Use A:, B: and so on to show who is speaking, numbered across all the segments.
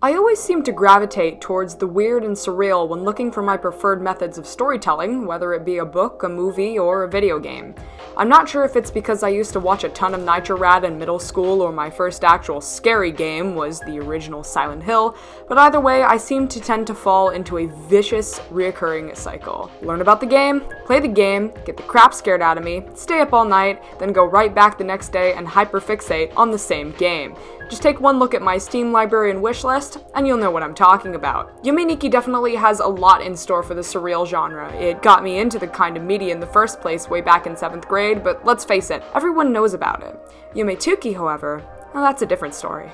A: I always seem to gravitate towards the weird and surreal when looking for my preferred methods of storytelling, whether it be a book, a movie, or a video game. I'm not sure if it's because I used to watch a ton of Nitro Rad in middle school or my first actual scary game was the original Silent Hill, but either way, I seem to tend to fall into a vicious, reoccurring cycle. Learn about the game, play the game, get the crap scared out of me, stay up all night, then go right back the next day and hyperfixate on the same game. Just take one look at my Steam library and wishlist, and you'll know what I'm talking about. Yume definitely has a lot in store for the surreal genre. It got me into the kind of media in the first place way back in 7th grade, but let's face it, everyone knows about it. Yume, however, well, that's a different story.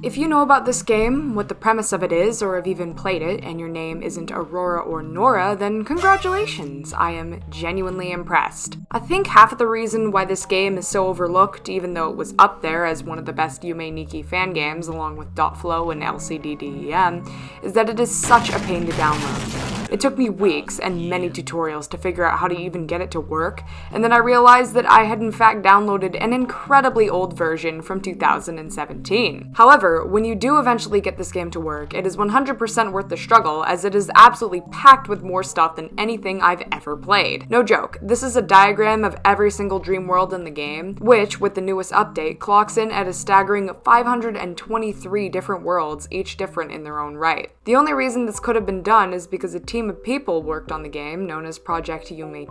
A: If you know about this game, what the premise of it is, or have even played it, and your name isn't Aurora or Nora, then congratulations, I am genuinely impressed. I think half of the reason why this game is so overlooked, even though it was up there as one of the best Yume fan games, along with .flow and LCDDEM, is that it is such a pain to download. It took me weeks and many tutorials to figure out how to even get it to work, and then I realized that I had in fact downloaded an incredibly old version from 2017. However, when you do eventually get this game to work, it is 100% worth the struggle, as it is absolutely packed with more stuff than anything I've ever played. No joke, this is a diagram of every single dream world in the game, which, with the newest update, clocks in at a staggering 523 different worlds, each different in their own right. The only reason this could have been done is because a team of people worked on the game, known as Project Yume.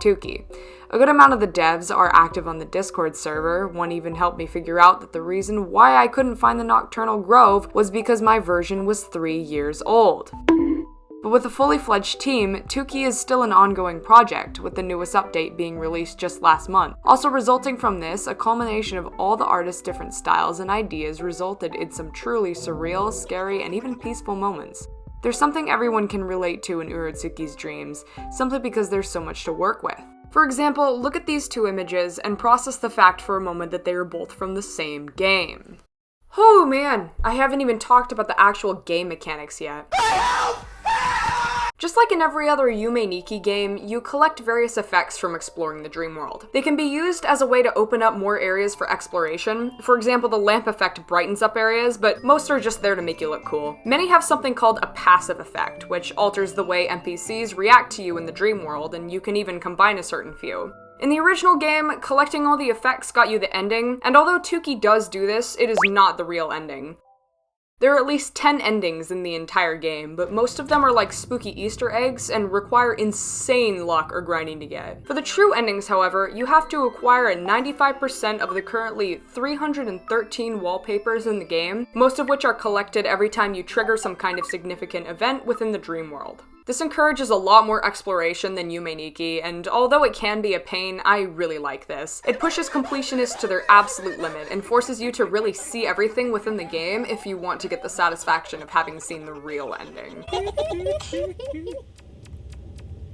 A: A good amount of the devs are active on the Discord server. One even helped me figure out that the reason why I couldn't find the Nocturnal Grove was because my version was 3 years old. But with a fully fledged team, Tuki is still an ongoing project, with the newest update being released just last month. Also resulting from this, a culmination of all the artists' different styles and ideas resulted in some truly surreal, scary, and even peaceful moments. There's something everyone can relate to in Urotsuki's dreams, simply because there's so much to work with. For example, look at these two images and process the fact for a moment that they are both from the same game. Oh man, I haven't even talked about the actual game mechanics yet. Just like in every other Yume game, you collect various effects from exploring the dream world. They can be used as a way to open up more areas for exploration. For example, the lamp effect brightens up areas, but most are just there to make you look cool. Many have something called a passive effect, which alters the way NPCs react to you in the dream world, and you can even combine a certain few. In the original game, collecting all the effects got you the ending, and although Tuki does do this, it is not the real ending. There are at least 10 endings in the entire game, but most of them are like spooky Easter eggs and require insane luck or grinding to get. For the true endings, however, you have to acquire 95% of the currently 313 wallpapers in the game, most of which are collected every time you trigger some kind of significant event within the dream world. This encourages a lot more exploration than Yume, and although it can be a pain, I really like this. It pushes completionists to their absolute limit and forces you to really see everything within the game if you want to get the satisfaction of having seen the real ending.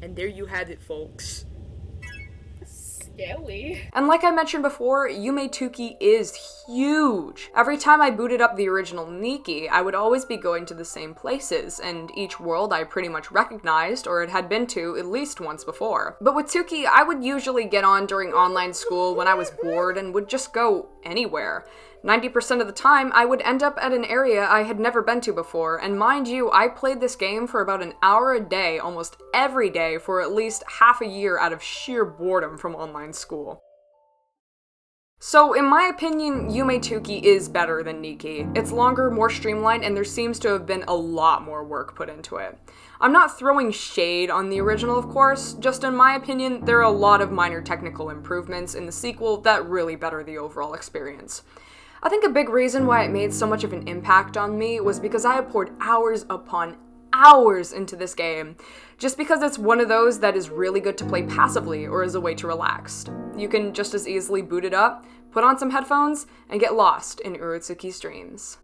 A: And there you have it, folks.
B: Scary.
A: And like I mentioned before, Yume is huge. Every time I booted up the original Nikki, I would always be going to the same places, and each world I pretty much recognized or had been to at least once before. But with Tuki, I would usually get on during online school when I was bored and would just go anywhere. 90% of the time, I would end up at an area I had never been to before, and mind you, I played this game for about an hour a day, almost every day, for at least half a year out of sheer boredom from online school. So, in my opinion, Yume is better than Nikki. It's longer, more streamlined, and there seems to have been a lot more work put into it. I'm not throwing shade on the original, of course, just in my opinion, there are a lot of minor technical improvements in the sequel that really better the overall experience. I think a big reason why it made so much of an impact on me was because I have poured hours upon hours into this game, just because it's one of those that is really good to play passively or as a way to relax. You can just as easily boot it up, put on some headphones, and get lost in Urotsuki's dreams.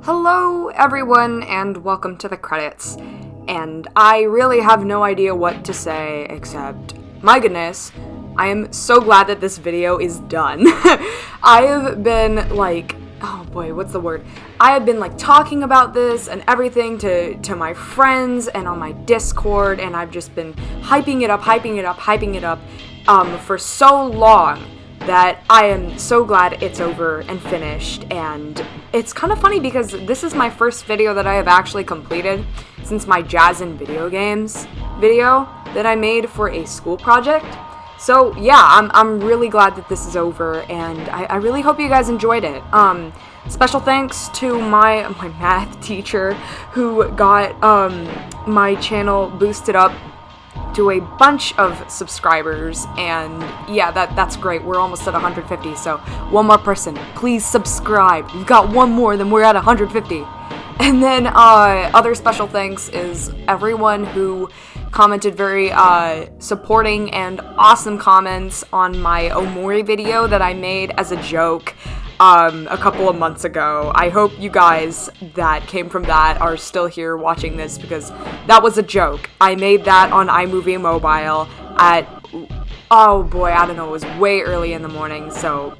A: Hello everyone and welcome to the credits. And I really have no idea what to say except, my goodness, I am so glad that this video is done. I have been like, oh boy, what's the word? I have been like talking about this and everything to my friends and on my Discord, and I've just been hyping it up for so long that I am so glad it's over and finished. And it's kind of funny because this is my first video that I have actually completed since my Jazz in Video Games video that I made for a school project. So yeah, I'm really glad that this is over, and I really hope you guys enjoyed it. Special thanks to my math teacher who got my channel boosted up to a bunch of subscribers, and yeah, that's great. We're almost at 150, so one more person, please subscribe. We've got one more, then we're at 150. And then other special thanks is everyone who commented very supporting and awesome comments on my Omori video that I made as a joke a couple of months ago. I hope you guys that came from that are still here watching this, because that was a joke. I made that on iMovie Mobile at, oh boy, I don't know, it was way early in the morning, so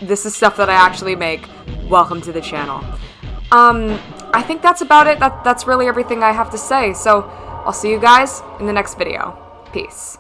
A: this is stuff that I actually make. Welcome to the channel. I think that's about it. That's really everything I have to say, so I'll see you guys in the next video. Peace.